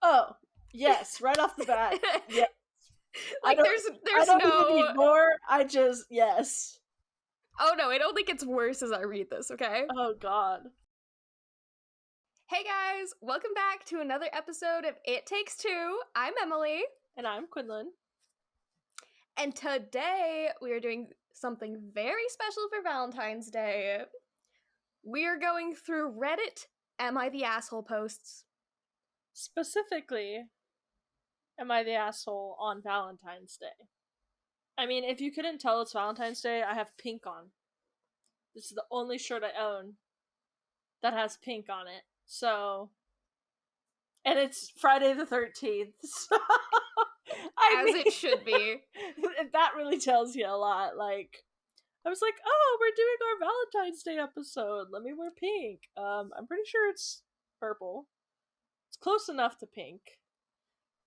Oh, yes, right off the bat. Yeah. Like, there's I don't no... even need more. Yes. Oh no, it only gets worse as I read this, okay? Oh god. Hey guys, welcome back to another episode of It Takes Two. I'm Emily. And I'm Quinlan. And today we are doing something very special for Valentine's Day. We are going through Reddit Am I the Asshole posts. Specifically, am I the asshole on Valentine's Day? I mean, if you couldn't tell it's Valentine's Day, I have pink on. This is the only shirt I own that has pink on it. So, and it's Friday the 13th. So, It should be. That really tells you a lot. Like, I was like, oh, we're doing our Valentine's Day episode. Let me wear pink. I'm pretty sure it's purple. It's close enough to pink.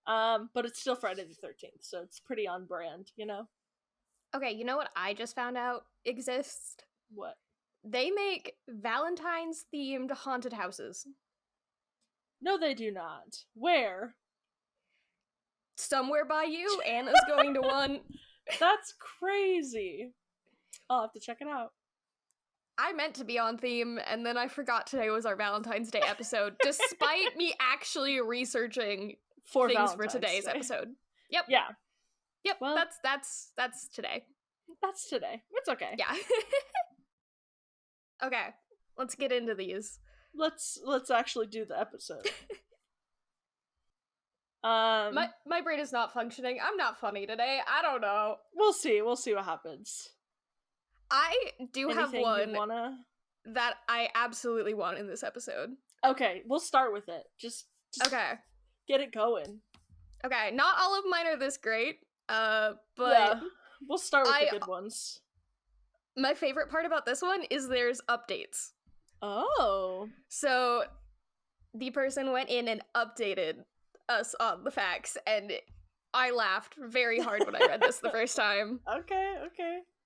But it's still Friday the 13th, so it's pretty on brand, you know? Okay, you know what I just found out exists? What? They make Valentine's-themed haunted houses. No, they do not. Where? Somewhere by you. Anna's going to one. That's crazy. I'll have to check it out. I meant to be on theme, and then I forgot today was our Valentine's Day episode, despite me actually researching For things Valentine's for today's Day. episode. Yep. Yeah. Yep. Well, that's today. That's today. It's okay. Yeah. Okay. Let's get into these. Let's actually do the episode. My brain is not functioning. I'm not funny today. I don't know. We'll see. We'll see what happens. I do Anything have one that I absolutely want in this episode. Okay, we'll start with it. Just okay. Get it going. Okay, not all of mine are this great, but yeah, we'll start with the good ones. My favorite part about this one is there's updates. Oh. So the person went in and updated us on the facts, and I laughed very hard when I read this the first time. Okay.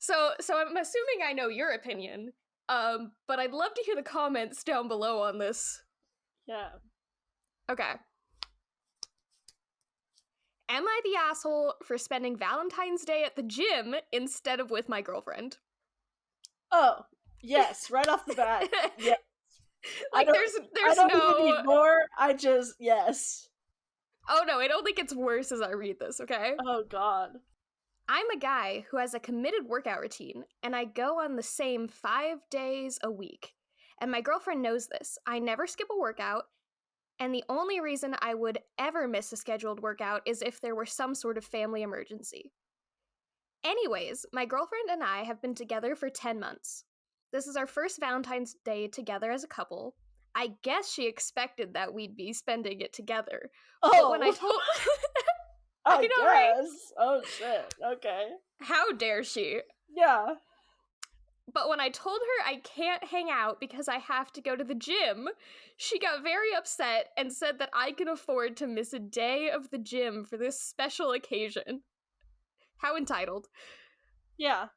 So I'm assuming I know your opinion, but I'd love to hear the comments down below on this. Yeah. Okay. Am I the asshole for spending Valentine's Day at the gym instead of with my girlfriend? Oh, yes, right off the bat. Yes. Like, there's I don't even need more. Yes. Oh no, it only gets worse as I read this, okay? Oh god. I'm a guy who has a committed workout routine, and I go on the same 5 days a week. And my girlfriend knows this. I never skip a workout, and the only reason I would ever miss a scheduled workout is if there were some sort of family emergency. Anyways, my girlfriend and I have been together for 10 months. This is our first Valentine's Day together as a couple. I guess she expected that we'd be spending it together. Oh! But when I told... I guess. Right? Oh shit, okay. How dare she? Yeah. But when I told her I can't hang out because I have to go to the gym, she got very upset and said that I can afford to miss a day of the gym for this special occasion. How entitled. Yeah.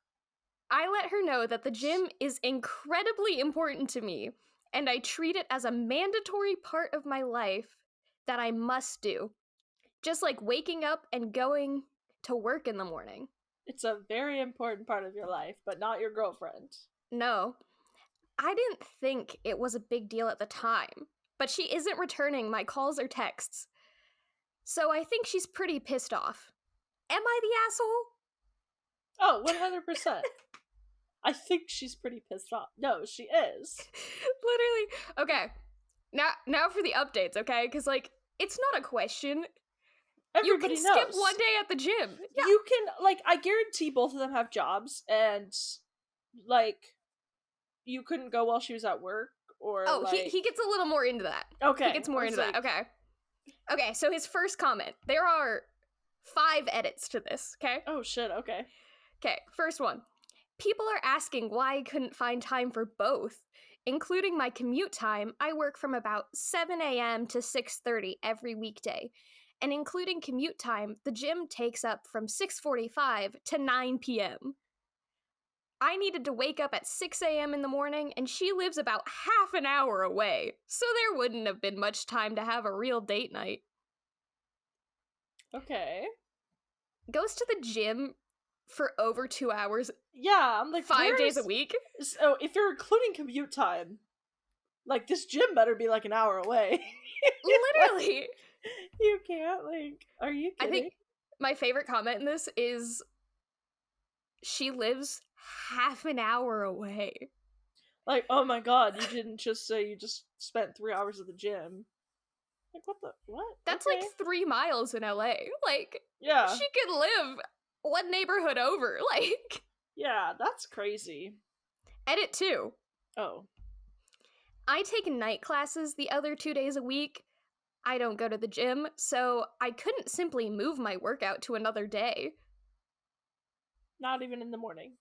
I let her know that the gym is incredibly important to me, and I treat it as a mandatory part of my life that I must do. Just like waking up and going to work in the morning. It's a very important part of your life, but not your girlfriend. No. I didn't think it was a big deal at the time, but she isn't returning my calls or texts. So I think she's pretty pissed off. Am I the asshole? Oh, 100%. I think she's pretty pissed off. No, she is. Literally. Okay. Now for the updates, okay? Because, like, it's not a question. Everybody knows. You can skip one day at the gym. Yeah. You can, like, I guarantee both of them have jobs, and, like, you couldn't go while she was at work, or, he gets a little more into that. Okay. He gets more into that, okay. Okay, so his first comment. There are 5 edits to this, okay? Oh, shit, okay. Okay, first one. People are asking why I couldn't find time for both. Including my commute time, I work from about 7 a.m. to 6:30 every weekday. And including commute time, the gym takes up from 6:45 to 9 p.m. I needed to wake up at 6 a.m. in the morning, and she lives about half an hour away, so there wouldn't have been much time to have a real date night. Okay. Goes to the gym for over 2 hours, Yeah, I'm like, 5 days a week. So if you're including commute time, like, this gym better be like an hour away. Literally. Like, you can't, like, are you I kidding? think my favorite comment in this is she lives half an hour away. Like, oh my god, you didn't just say you just spent 3 hours at the gym. Like, what? That's Okay. like 3 miles in LA. Like, Yeah. she could live one neighborhood over. Like, Yeah, that's crazy. edit 2. Oh. I take night classes the other 2 days a week. I don't go to the gym, so I couldn't simply move my workout to another day. Not even in the morning.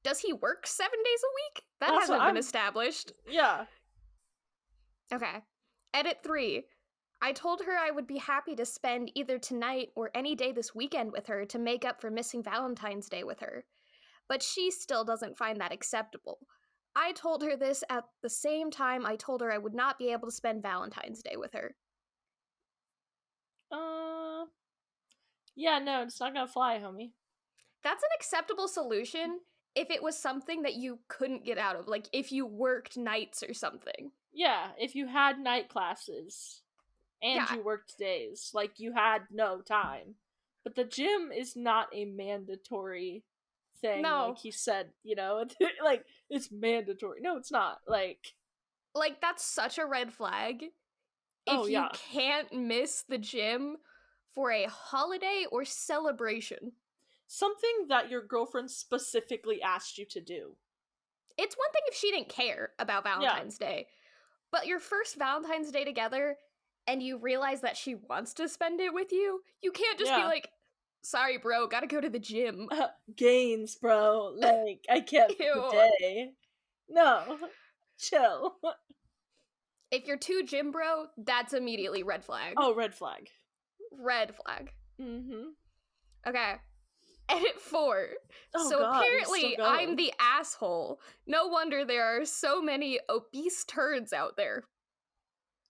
Does he work 7 days a week? That That's hasn't what been I'm- established. Yeah. Okay. Edit 3. I told her I would be happy to spend either tonight or any day this weekend with her to make up for missing Valentine's Day with her. But she still doesn't find that acceptable. I told her this at the same time I told her I would not be able to spend Valentine's Day with her. Yeah, no, it's not gonna fly, homie. That's an acceptable solution if it was something that you couldn't get out of, like if you worked nights or something. Yeah, if you had night classes and Yeah. you worked days, like, you had no time. But the gym is not a mandatory thing, No. like he said, you know? Like, it's mandatory. No, it's not. Like, that's such a red flag. Oh, If yeah. you can't miss the gym for a holiday or celebration. Something that your girlfriend specifically asked you to do. It's one thing if she didn't care about Valentine's Day, but your first Valentine's Day together and you realize that she wants to spend it with you, you can't just be Yeah. like, sorry, bro, gotta go to the gym. Gains, bro. Like, I can't Ew. today. No. Chill. If you're too gym bro, that's immediately red flag. Oh, red flag. Red flag. Mm-hmm. Okay. Edit 4. Oh, So God, he's apparently still going. I'm the asshole. No wonder there are so many obese turds out there.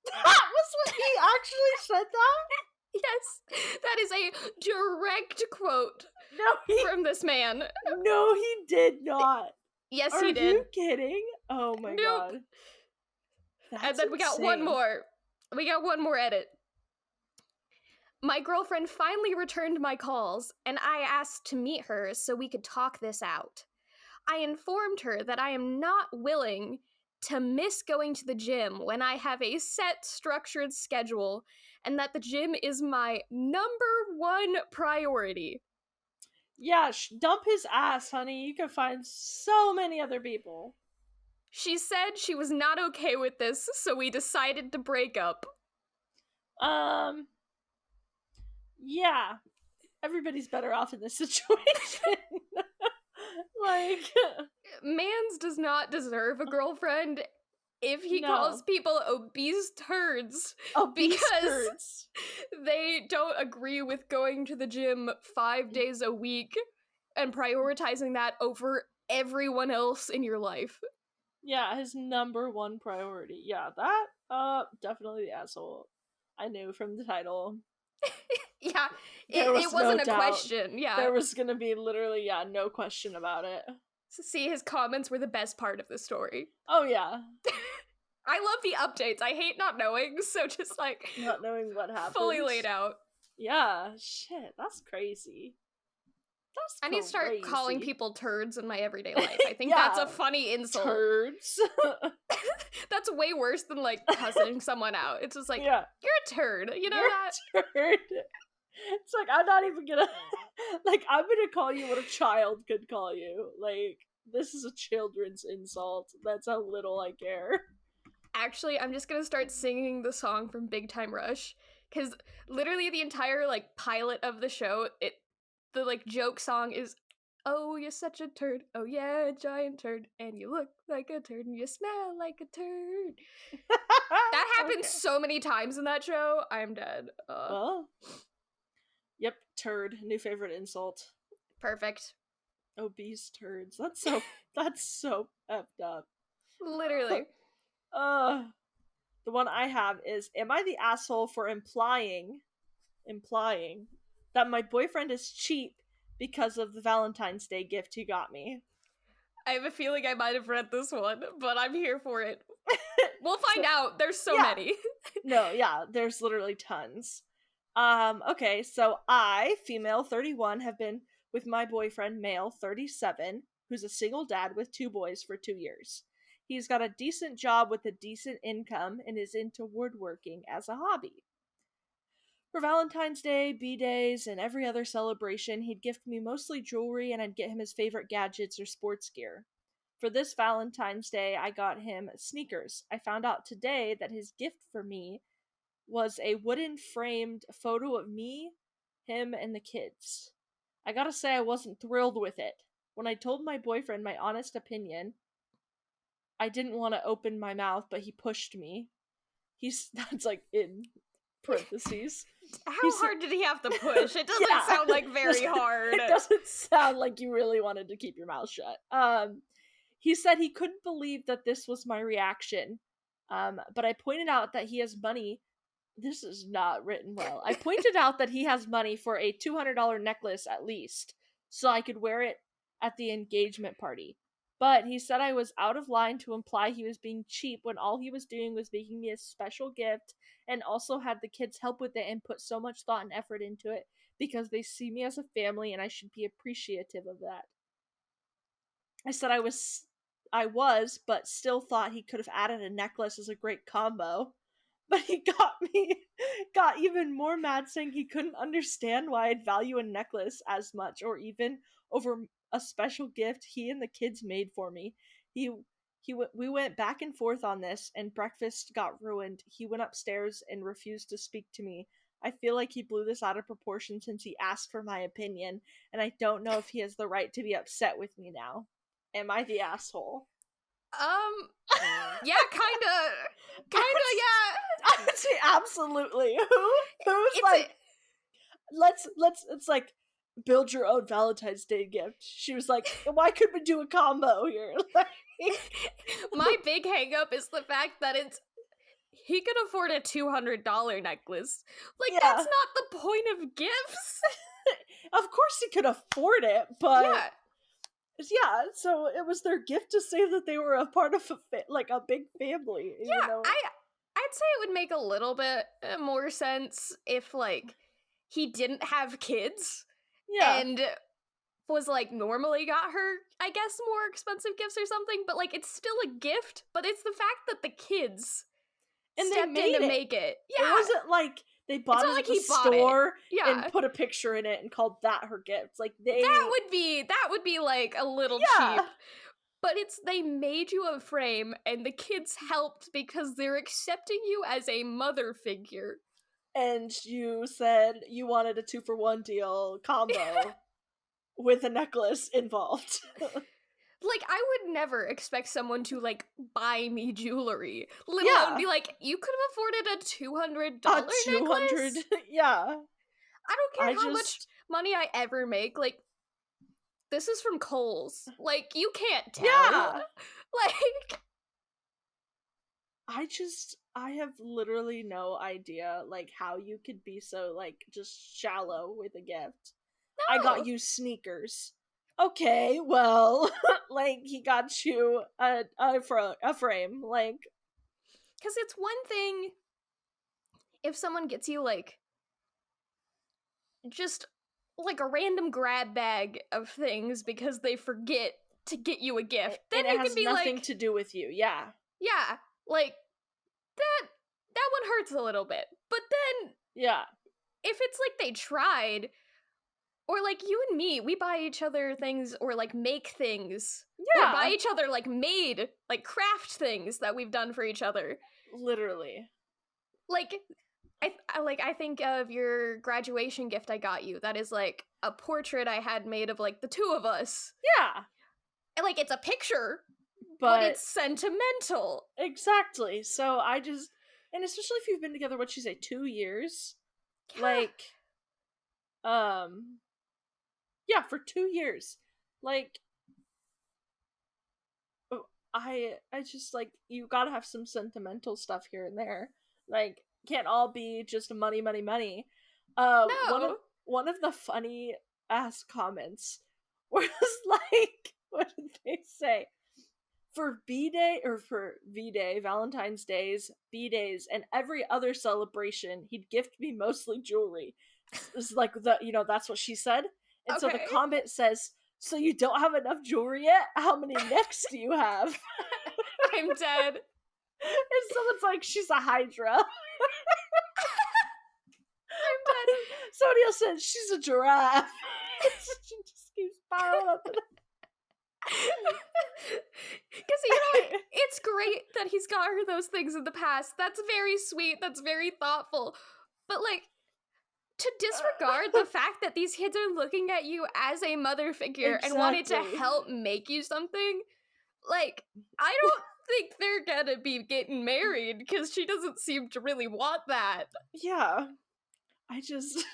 That was what he actually said that? Yes, that is a direct quote No, from this man. No, he did not. Yes, Are he did. you kidding? Oh my Nope. god. That's And then we got one insane. more. We got one more edit. My girlfriend finally returned my calls, and I asked to meet her so we could talk this out. I informed her that I am not willing to miss going to the gym when I have a set, structured schedule, and that the gym is my #1 priority. Yeah, dump his ass, honey. You can find so many other people. She said she was not okay with this, so we decided to break up. Yeah. Everybody's better off in this situation. Like, Mans does not deserve a girlfriend if he calls people obese turds because they don't agree with going to the gym 5 days a week and prioritizing that over everyone else in your life. Yeah, his #1 priority. Yeah, that, definitely the asshole. I knew from the title. Yeah, it wasn't a question. Yeah. There was gonna be literally, no question about it. See, his comments were the best part of the story. Oh, yeah. I love the updates. I hate not knowing, so just like not knowing what happened. Fully laid out. Yeah, shit, that's crazy. I need to start calling people turds in my everyday life. I think that's a funny insult. Turds. That's way worse than like cussing someone out. It's just like, you're a turd. You know you're that? A turd. It's like, I'm not even gonna like, I'm gonna call you what a child could call you. Like, this is a children's insult. That's how little I care. Actually, I'm just gonna start singing the song from Big Time Rush, because literally the entire like pilot of the show, the like joke song is, oh, you're such a turd, oh yeah, a giant turd, and you look like a turd, and you smell like a turd. That happens so many times in that show, I'm dead. Well, yep, turd, new favorite insult. Perfect. Obese turds. That's so effed up. Literally. The one I have is, am I the asshole for implying that my boyfriend is cheap because of the Valentine's Day gift he got me. I have a feeling I might have read this one, but I'm here for it. We'll find out. There's so many. No, yeah, there's literally tons. Okay, so I, female 31, have been with my boyfriend, male 37, who's a single dad with 2 boys for 2 years. He's got a decent job with a decent income and is into woodworking as a hobby. For Valentine's Day, B-Days, and every other celebration, he'd gift me mostly jewelry and I'd get him his favorite gadgets or sports gear. For this Valentine's Day, I got him sneakers. I found out today that his gift for me was a wooden framed photo of me, him, and the kids. I gotta say, I wasn't thrilled with it. When I told my boyfriend my honest opinion, I didn't want to open my mouth, but he pushed me. That's like in parentheses. How hard did he have to push? It doesn't sound like very hard. It doesn't sound like you really wanted to keep your mouth shut. He said he couldn't believe that this was my reaction. But I pointed out that he has money. This is not written well. I pointed out that he has money for a $200 necklace at least, so I could wear it at the engagement party. But he said I was out of line to imply he was being cheap when all he was doing was making me a special gift and also had the kids help with it and put so much thought and effort into it because they see me as a family and I should be appreciative of that. I said I was, but still thought he could have added a necklace as a great combo. But he got even more mad, saying he couldn't understand why I'd value a necklace as much, or even over a special gift he and the kids made for me. We went back and forth on this, and breakfast got ruined. He went upstairs and refused to speak to me. I feel like he blew this out of proportion since he asked for my opinion, and I don't know if he has the right to be upset with me now. Am I the asshole? Yeah, kinda, yeah. I would say absolutely. Who's like, let's, it's like, build your own Valentine's Day gift. She was like, why couldn't we do a combo here? My big hang up is the fact that he could afford a $200 necklace. Like, that's not the point of gifts. Of course he could afford it, but yeah, so it was their gift to say that they were a part of a big family. Yeah, you know? I'd say it would make a little bit more sense if, like, he didn't have kids and was, like, normally got her, I guess, more expensive gifts or something, but, like, it's still a gift, but it's the fact that the kids stepped in to make it. Yeah. It wasn't like they bought it at the store and put a picture in it and called that her gift. Like, that would be like a little cheap. But they made you a frame and the kids helped because they're accepting you as a mother figure. And you said you wanted a 2-for-1 deal combo with a necklace involved. Like, I would never expect someone to, like, buy me jewelry. Let alone be like, you could have afforded a $200 necklace? Yeah. I don't care how much money I ever make. Like, this is from Kohl's. Like, you can't tell. Yeah. Like, I have literally no idea, like, how you could be so, like, just shallow with a gift. No. I got you sneakers. Okay, well, like, he got you a frame, like... Because it's one thing if someone gets you, like, just, like, a random grab bag of things because they forget to get you a gift. Then and you it has can be nothing to do with you, yeah. Yeah, like, that one hurts a little bit. But then... Yeah. If it's like they tried... Or, like, you and me, we buy each other things or, like, make things. Yeah. Or buy each other, like, made, like, craft things that we've done for each other. Literally. Like, I think of your graduation gift I got you. That is, like, a portrait I had made of, like, the two of us. Yeah. And, like, it's a picture, but it's sentimental. Exactly. So I just... And especially if you've been together, what'd she say, 2 years? Yeah. Like... Yeah, for 2 years. Like, I just, like, you gotta have some sentimental stuff here and there. Like, can't all be just money, money, money. No. one of the funny ass comments was like, what did they say? For B-Day, or for V-Day, Valentine's Days, B-Days, and every other celebration, he'd gift me mostly jewelry. This is like that's what she said. And so the Okay. comment says, so you don't have enough jewelry yet? How many necks do you have? I'm dead. And someone's like, she's a hydra. I'm dead. Somebody else said, she's a giraffe. She just keeps piling up. Because, it's great that he's got her those things in the past. That's very sweet. That's very thoughtful. But, like, to disregard the fact that these kids are looking at you as a mother figure and wanted to help make you something, like, I don't think they're gonna be getting married, because she doesn't seem to really want that. Yeah. I just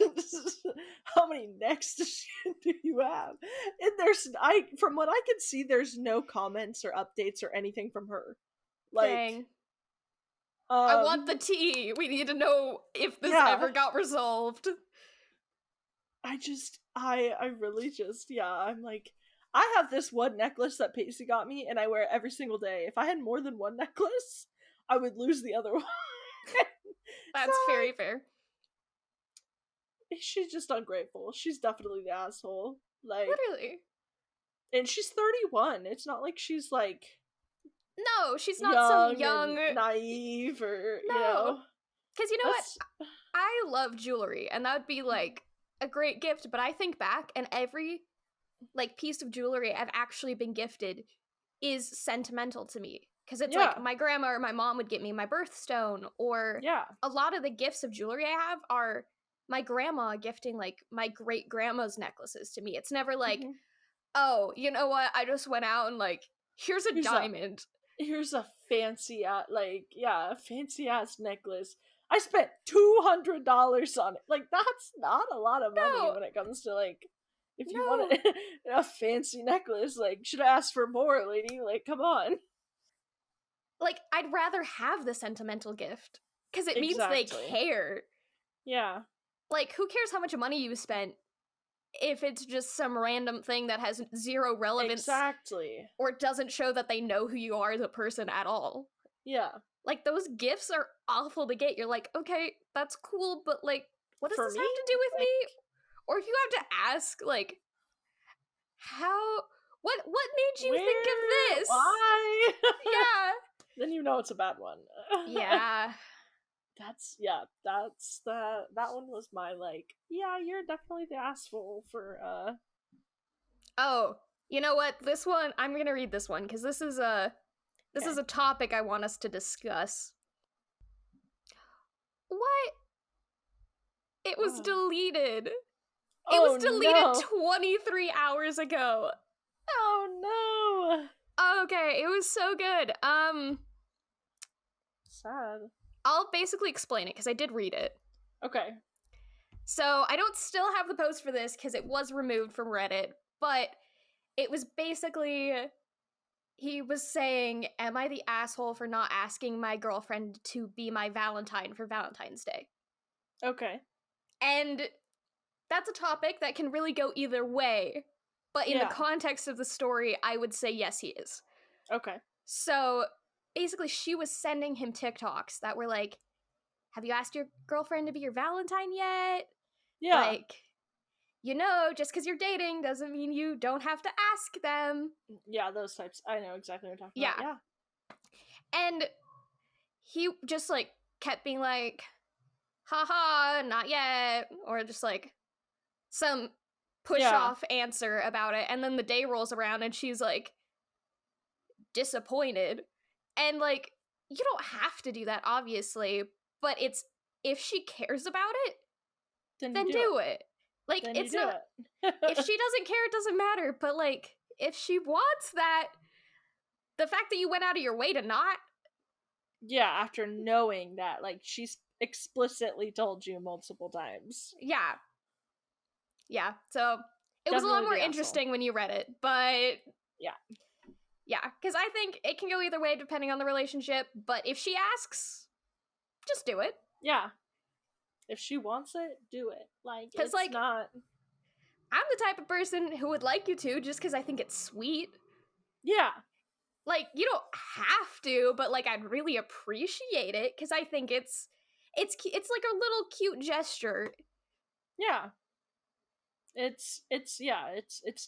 how many necks do you have? And from what I can see, there's no comments or updates or anything from her. Like, dang. I want the tea. We need to know if this ever got resolved. I really just, I'm like, I have this one necklace that Pacey got me, and I wear it every single day. If I had more than one necklace, I would lose the other one. That's very fair. She's just ungrateful. She's definitely the asshole. Like, literally. And she's 31. It's not like she's like, no, she's not some young naive, or no. Because you know what? I love jewelry, and that would be like a great gift, but I think back, and every like piece of jewelry I've actually been gifted is sentimental to me. Because it's like my grandma or my mom would get me my birthstone, or a lot of the gifts of jewelry I have are my grandma gifting like my great grandma's necklaces to me. It's never like, oh, you know what? I just went out and like, here's a diamond. Here's a fancy fancy ass necklace. I spent $200 on it. Like, that's not a lot of money when it comes to like, if you want a fancy necklace, like, should I ask for more, lady? Like, come on. Like, I'd rather have the sentimental gift, because it means they care. Yeah. Like, who cares how much money you spent if it's just some random thing that has zero relevance? Exactly. Or doesn't show that they know who you are as a person at all. Yeah. Like, those gifts are awful to get. You're like, okay, that's cool, but like, what does this have to do with me? Or if you have to ask, like, what made you think of this? Why? Yeah. Then you know it's a bad one. Yeah. That one was my like, you're definitely the asshole for Oh, you know what? This one, I'm gonna read this one, because this is a topic I want us to discuss. What? It was deleted. It was deleted 23 hours ago. Oh no. Okay, it was so good. Sad. I'll basically explain it, because I did read it. Okay. So, I don't still have the post for this, because it was removed from Reddit, but it was basically, he was saying, am I the asshole for not asking my girlfriend to be my Valentine for Valentine's Day? Okay. And that's a topic that can really go either way, but in the context of the story, I would say yes, he is. Okay. So, basically, she was sending him TikToks that were like, have you asked your girlfriend to be your Valentine yet? Yeah. Like, just because you're dating doesn't mean you don't have to ask them. Yeah, those types. I know exactly what you're talking about. Yeah. And he just, like, kept being like, haha, not yet. Or just, like, some push-off answer about it. And then the day rolls around and she's, like, disappointed. And, like, you don't have to do that, obviously. But it's, if she cares about it, then do it. Like, then it's not, if she doesn't care, it doesn't matter. But, like, if she wants that, the fact that you went out of your way to not. Yeah, after knowing that, like, she's explicitly told you multiple times. Yeah. Yeah, so it was a lot more interesting when you read it, but. Yeah. Yeah, because I think it can go either way depending on the relationship, but if she asks, just do it. Yeah. If she wants it, do it. Like, Because, it's like, not... I'm the type of person who would like you to just because I think it's sweet. Yeah. Like, you don't have to, but, like, I'd really appreciate it because I think it's like a little cute gesture. Yeah. It's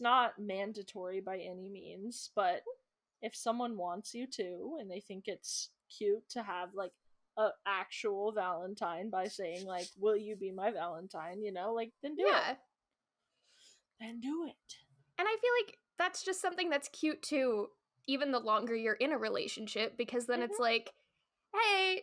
not mandatory by any means, but if someone wants you to and they think it's cute to have like a actual Valentine by saying like, "Will you be my Valentine?" like, then do it. Yeah. Then do it. And I feel like that's just something that's cute too, even the longer you're in a relationship, because then it's like, hey,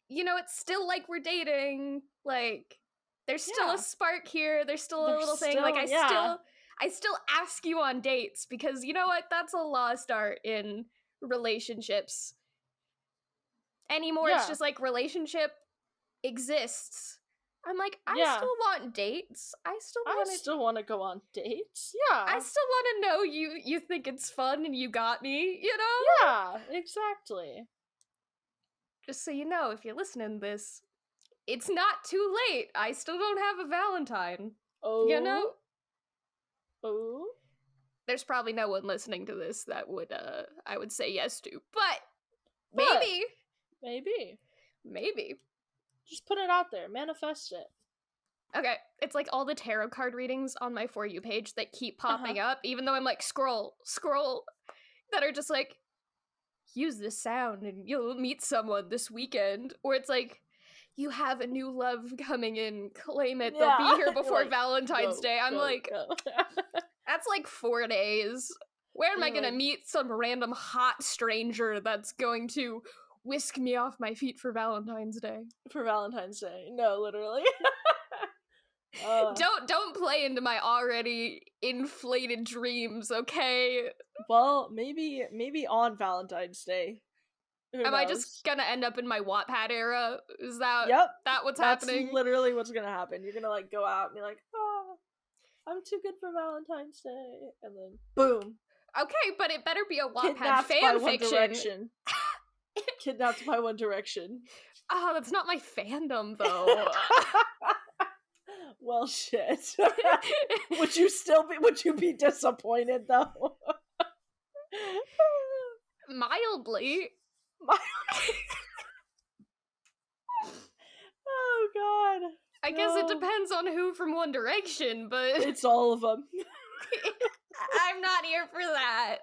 it's still like we're dating. Like, there's still a spark here. There's still a There's little thing. Like, still, I still ask you on dates because you know what? That's a lost art in relationships. Anymore, it's yeah, just like relationship exists. I'm like, I yeah. still want dates. I still want to go on dates. Yeah, I still want to know you think it's fun and you got me, yeah, exactly. Just so you know, if you're listening to this, it's not too late. I still don't have a Valentine. Oh, oh, There's probably no one listening to this that would I would say yes to. But but maybe. Maybe. Just put it out there. Manifest it. Okay, it's like all the tarot card readings on my For You page that keep popping up, even though I'm like, scroll, that are just like, use this sound and you'll meet someone this weekend. Or it's like, you have a new love coming in, claim it, they'll be here before like, Valentine's Day. I'm like, go. that's like 4 days. Where am I gonna like, meet some random hot stranger that's going to whisk me off my feet for Valentine's Day? For Valentine's Day. No, literally. Don't play into my already inflated dreams, okay? Well, maybe on Valentine's Day. Am I just gonna end up in my Wattpad era? Is that what's happening? That's literally what's gonna happen. You're gonna like go out and be like, oh, I'm too good for Valentine's Day, and then boom. Okay, but it better be a Wattpad Kidnapped fan by One fiction. Direction. Kidnapped by One Direction. Oh, that's not my fandom though. Well, shit. Would you be disappointed though? Mildly. Oh god. I guess it depends on who from One Direction, but it's all of them. I'm not here for that.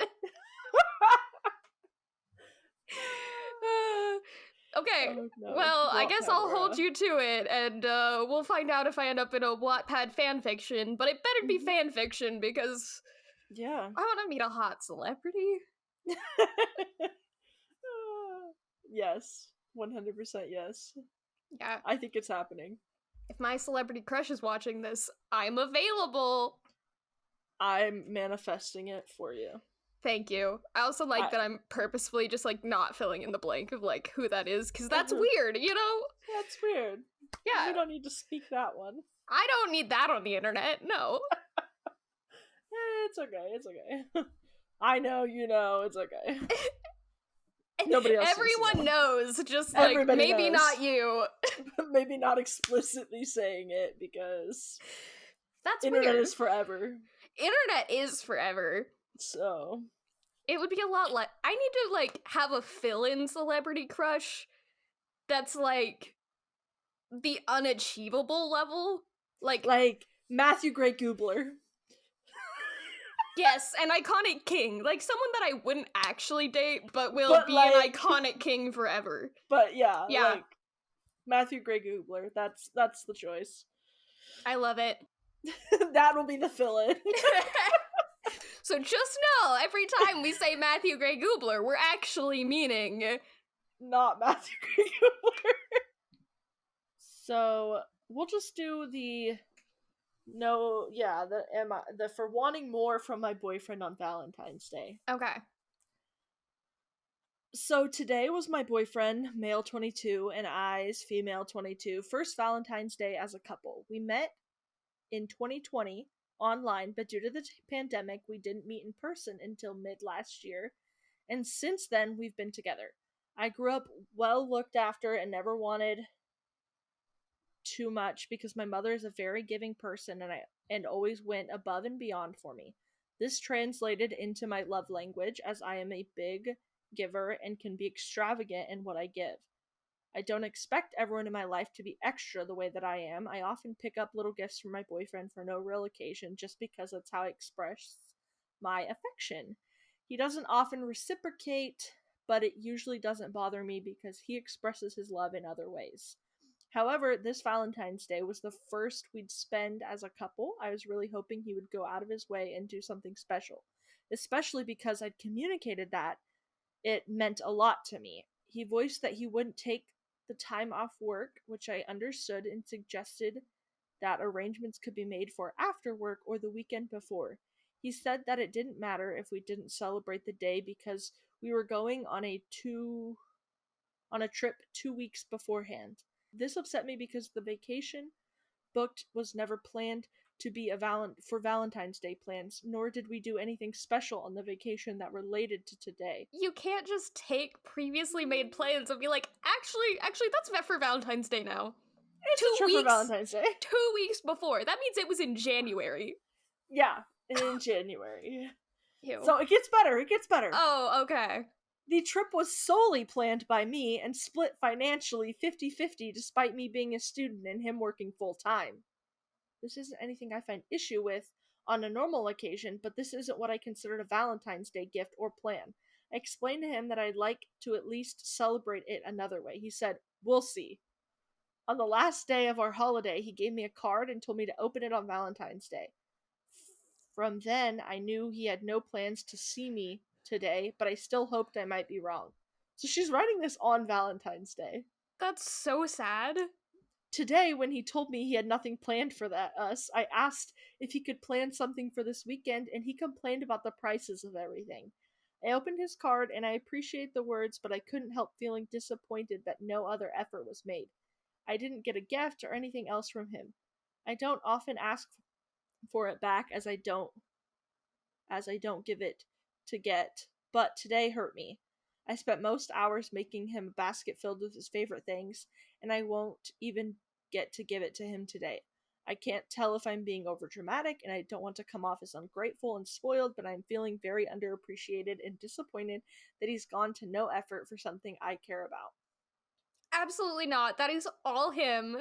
Okay, oh, no. well, I guess I'll hold you to it, and we'll find out if I end up in a Wattpad fanfiction, but it better be fanfiction, because yeah, I want to meet a hot celebrity. Yes, 100% yes. Yeah. I think it's happening. If my celebrity crush is watching this, I'm available! I'm manifesting it for you. Thank you. I also like that I'm purposefully just, like, not filling in the blank of, like, who that is, because that's weird, you know? That's weird. Yeah. You don't need to speak that one. I don't need that on the internet, no. It's okay. I know, you know, it's okay. Nobody else. Everyone knows, just like everybody maybe knows. Not you. Maybe not explicitly saying it because that's internet weird. is forever. Internet is forever. So it would be a lot like I need to like have a fill-in celebrity crush that's like the unachievable level. Like Matthew Gray Goobler. Yes, an iconic king. Like, someone that I wouldn't actually date, but will be an iconic king forever. But yeah, like, Matthew Gray Goobler. That's the choice. I love it. That will be the fill-in. So just know, every time we say Matthew Gray Goobler, we're actually meaning... not Matthew Gray Goobler. So, we'll just do the for wanting more from my boyfriend on Valentine's Day. Okay. So today was my boyfriend, male 22, and I's female 22, first Valentine's Day as a couple. We met in 2020 online, but due to the pandemic, we didn't meet in person until mid last year. And since then, we've been together. I grew up well looked after and never wanted too much because my mother is a very giving person and always went above and beyond for me. This translated into my love language as I am a big giver and can be extravagant in what I give. I don't expect everyone in my life to be extra the way that I am. I often pick up little gifts from my boyfriend for no real occasion just because that's how I express my affection. He doesn't often reciprocate, but it usually doesn't bother me because he expresses his love in other ways. However, this Valentine's Day was the first we'd spend as a couple. I was really hoping he would go out of his way and do something special, especially because I'd communicated that it meant a lot to me. He voiced that he wouldn't take the time off work, which I understood, and suggested that arrangements could be made for after work or the weekend before. He said that it didn't matter if we didn't celebrate the day because we were going on a trip 2 weeks beforehand. This upset me because the vacation booked was never planned to be for Valentine's Day plans, nor did we do anything special on the vacation that related to today. You can't just take previously made plans and be like, actually, that's met for Valentine's Day now. It's a trip for Valentine's Day. 2 weeks before. That means it was in January. Yeah, in January. Ew. So it gets better. Oh, okay. The trip was solely planned by me and split financially 50-50 despite me being a student and him working full-time. This isn't anything I find issue with on a normal occasion, but this isn't what I considered a Valentine's Day gift or plan. I explained to him that I'd like to at least celebrate it another way. He said, "We'll see." On the last day of our holiday, he gave me a card and told me to open it on Valentine's Day. From then, I knew he had no plans to see me today, but I still hoped I might be wrong. So she's writing this on Valentine's Day. That's so sad. Today, when he told me he had nothing planned for us, I asked if he could plan something for this weekend, and he complained about the prices of everything. I opened his card, and I appreciate the words, but I couldn't help feeling disappointed that no other effort was made. I didn't get a gift or anything else from him. I don't often ask for it back as I don't give it to get, but today hurt me. I spent most hours making him a basket filled with his favorite things, and I won't even get to give it to him today. I can't tell if I'm being overdramatic, and I don't want to come off as ungrateful and spoiled, but I'm feeling very underappreciated and disappointed that he's gone to no effort for something I care about. Absolutely not. That is all him.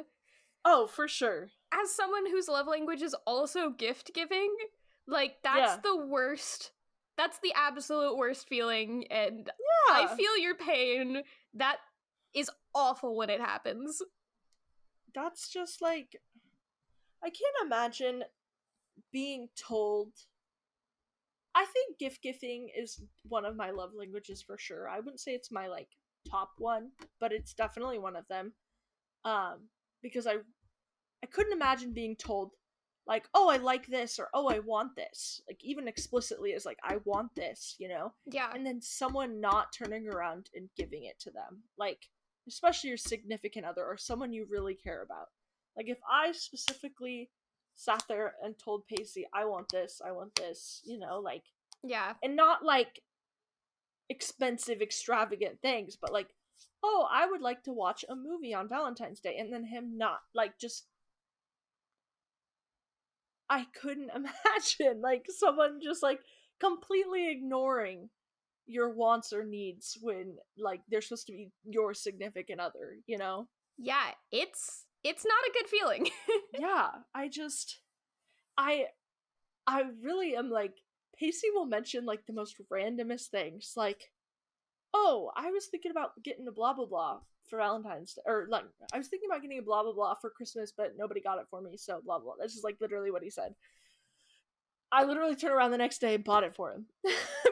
Oh, for sure. As someone whose love language is also gift giving, like, that's the worst. That's the absolute worst feeling, and I feel your pain. That is awful when it happens. That's just like, I can't imagine being told. I think gift giving is one of my love languages for sure. I wouldn't say it's my like top one, but it's definitely one of them. Because I couldn't imagine being told like, "Oh, I like this," or "Oh, I want this." Like even explicitly as like, "I want this," you know? Yeah. And then someone not turning around and giving it to them. Like especially your significant other or someone you really care about. Like if I specifically sat there and told Pacey, I want this, you know, like yeah. And not like expensive, extravagant things, but like, "Oh, I would like to watch a movie on Valentine's Day," and then him not like just I couldn't imagine like someone just like completely ignoring your wants or needs when like they're supposed to be your significant other, you know? Yeah, it's not a good feeling. Yeah, I really am like Pacey will mention like the most randomest things, like, "Oh, I was thinking about getting a blah blah blah for Valentine's Day," or like, "I was thinking about getting a blah blah blah for Christmas, but nobody got it for me, so blah blah." That's just like literally what he said. I literally turned around the next day and bought it for him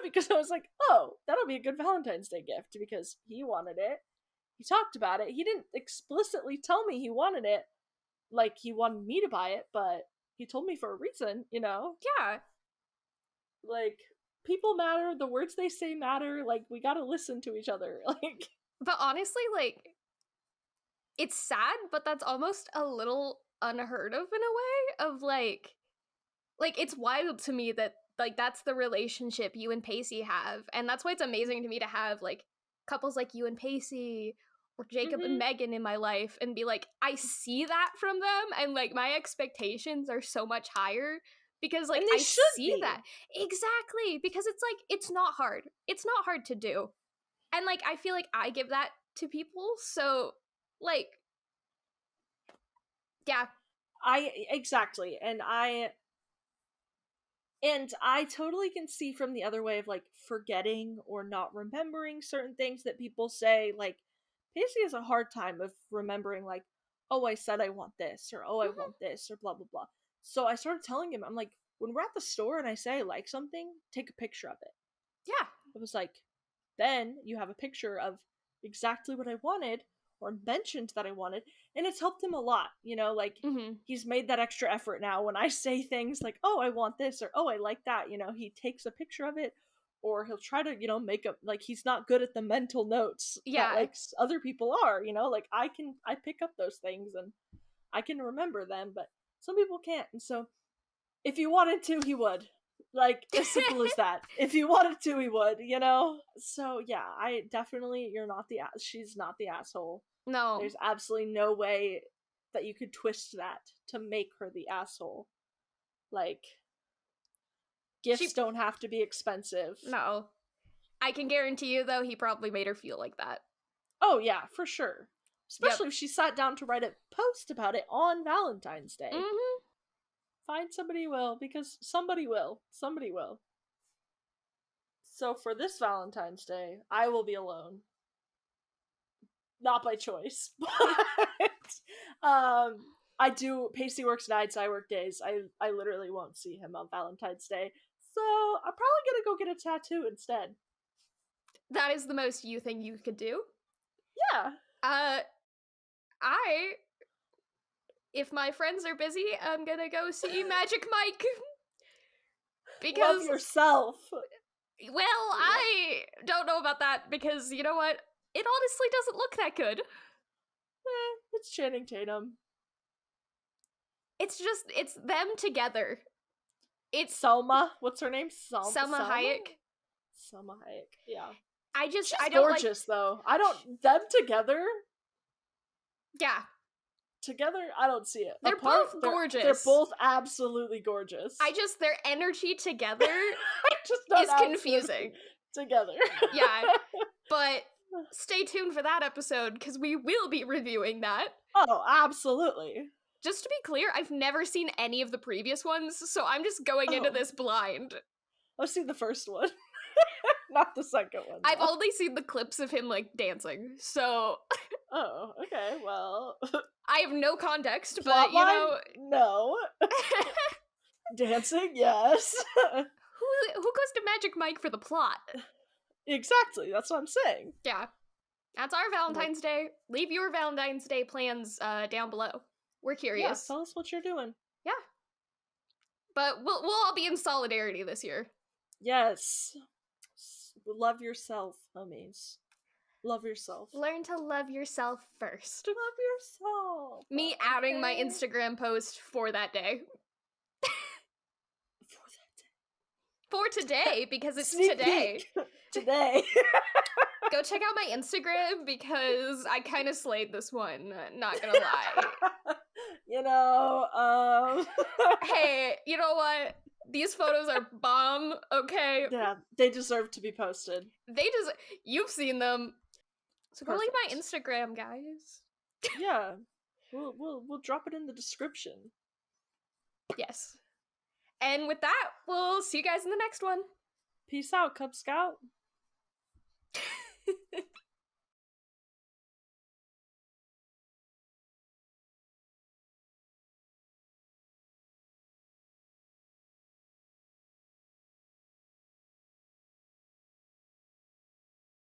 because I was like, "Oh, that'll be a good Valentine's Day gift," because he wanted it. He talked about it. He didn't explicitly tell me he wanted it, like he wanted me to buy it, but he told me for a reason, you know? Yeah. Like, people matter, the words they say matter, like, we gotta listen to each other, like. But honestly, like, it's sad, but that's almost a little unheard of in a way, of like, it's wild to me that, like, that's the relationship you and Pacey have, and that's why it's amazing to me to have, like, couples like you and Pacey, or Jacob and Megan in my life and be like, I see that from them, and like my expectations are so much higher because like I see that. Exactly, because it's like it's not hard. It's not hard to do. And like I feel like I give that to people, so like yeah. Exactly. And I totally can see from the other way of like forgetting or not remembering certain things that people say. Like, Pacey has a hard time of remembering, like, oh, I said I want this, or oh, I want this, or blah, blah, blah. So I started telling him, I'm like, when we're at the store and I say I like something, take a picture of it. Yeah. It was like, then you have a picture of exactly what I wanted or mentioned that I wanted, and it's helped him a lot, you know, like he's made that extra effort now when I say things like, oh, I want this, or oh, I like that, you know, he takes a picture of it, or he'll try to, you know, make up, like, he's not good at the mental notes that like other people are, you know, like I pick up those things and I can remember them, but some people can't. And so if he wanted to, he would. Like, as simple as that. If he wanted to, he would, you know? So, yeah, I definitely, she's not the asshole. No. There's absolutely no way that you could twist that to make her the asshole. Like, gifts don't have to be expensive. No. I can guarantee you, though, he probably made her feel like that. Oh, yeah, for sure. Especially if she sat down to write a post about it on Valentine's Day. Find somebody who will, because somebody will. Somebody will. So for this Valentine's Day, I will be alone. Not by choice. But Pacey works nights, I work days. I literally won't see him on Valentine's Day. So I'm probably gonna go get a tattoo instead. That is the most you thing you could do? Yeah. If my friends are busy, I'm gonna go see Magic Mike. Because love yourself. Well, I don't know about that, because you know what? It honestly doesn't look that good. It's Channing Tatum. It's them together. It's Selma. What's her name? Selma Hayek. Selma Hayek. Yeah. She's I don't gorgeous though. Them together. Yeah. Together, I don't see it. They're both gorgeous. They're both absolutely gorgeous. Their energy together is confusing. Together. Yeah. But stay tuned for that episode, because we will be reviewing that. Oh, absolutely. Just to be clear, I've never seen any of the previous ones, so I'm just going into this blind. I've seen the first one. Not the second one. I've only seen the clips of him, like, dancing, so... Oh, okay, well... I have no context, Plot but, you know... No. Dancing, yes. Who goes to Magic Mike for the plot? Exactly, that's what I'm saying. Yeah. That's our Valentine's Day. Leave your Valentine's Day plans down below. We're curious. Yeah, tell us what you're doing. Yeah. But we'll all be in solidarity this year. Yes. Love yourself, homies. Love yourself. Learn to love yourself first. Love yourself. Me outing my Instagram post for that day. For today, because it's today. Today. Go check out my Instagram, because I kind of slayed this one, not gonna lie. You know, Hey, you know what? These photos are bomb, okay? Yeah, they deserve to be posted. You've seen them. So go like my Instagram, guys. Yeah. We'll drop it in the description. Yes. And with that, we'll see you guys in the next one. Peace out, Cub Scout.